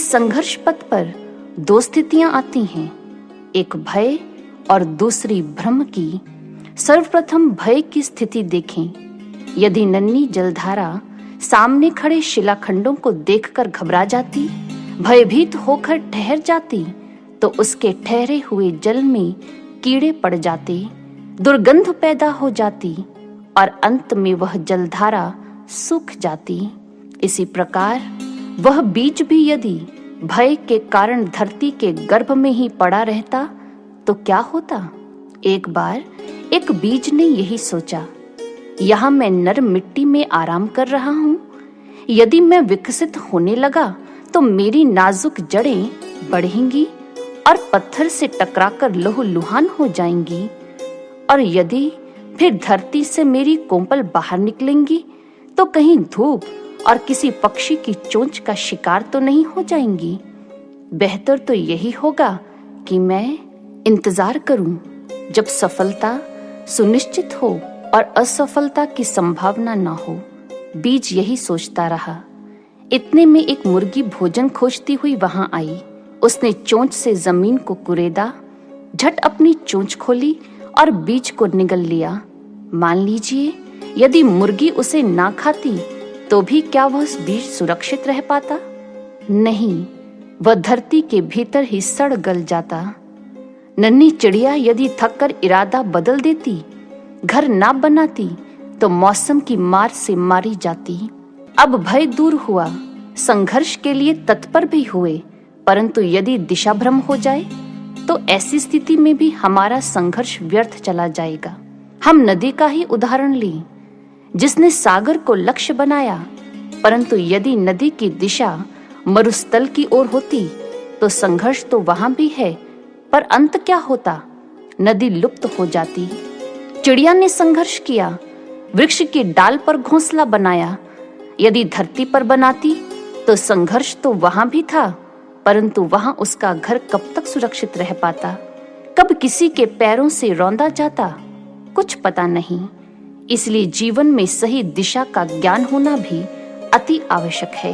संघर्ष पथ पर दो स्थितियां आती हैं, एक भय और दूसरी भ्रम की। सर्वप्रथम भय की स्थिति देखें। यदि नन्ही जलधारा सामने खड़े शिलाखंडों को देखकर घबरा जाती, भयभीत होकर ठहर जाती, तो उसके ठहरे हुए जल में कीड़े पड़ जाते, दुर्गंध पैदा हो जाती और अंत में वह जलधारा सूख जाती। इसी प्रकार वह बीज भी यदि भय के कारण धरती के गर्भ में ही पड़ा रहता तो क्या होता। एक बार एक बीज ने यही सोचा, यहाँ मैं नरम मिट्टी में आराम कर रहा हूँ, यदि मैं विकसित होने लगा तो मेरी नाजुक जड़ें बढ़ेंगी और पत्थर से टकराकर लहूलुहान हो जाएंगी, और यदि फिर धरती से मेरी कोंपल बाहर निकलेंगी तो कहीं धूप और किसी पक्षी की चोंच का शिकार तो नहीं हो जाएंगी। बेहतर तो यही होगा कि मैं इंतजार करूं जब सफलता सुनिश्चित हो और असफलता की संभावना न हो। बीज यही सोचता रहा। इतने में एक मुर्गी भोजन खोजती हुई वहां आई। उसने चोंच से जमीन को कुरेदा, झट अपनी चोंच खोली और बीज को निगल लिया। मान लीजिए यदि मुर्गी उसे ना खाती तो भी क्या वह बीज सुरक्षित रह पाता? नहीं, वह धरती के भीतर ही सड़ गल जाता। नन्ही चिड़िया यदि थककर इरादा बदल देती, घर ना बनाती, तो मौसम की मार से मारी जाती। अब भय दूर हुआ, संघर्ष के लिए तत्पर भी हुए, परंतु यदि दिशा भ्रम हो जाए तो ऐसी स्थिति में भी हमारा संघर्ष व्यर्थ चला जाएगा। हम नदी का ही उदाहरण लें, जिसने सागर को लक्ष्य बनाया, परंतु यदि नदी की दिशा मरुस्थल की ओर होती तो संघर्ष तो वहां भी है, पर अंत क्या होता? नदी लुप्त हो जाती। चिड़िया ने संघर्ष किया, वृक्ष की डाल पर घोंसला बनाया। यदि धरती पर बनाती तो संघर्ष तो वहां भी था, परंतु वहां उसका घर कब तक सुरक्षित रह पाता? कब किसी के पैरों से रौंदा जाता? कुछ पता नहीं। इसलिए जीवन में सही दिशा का ज्ञान होना भी अति आवश्यक है।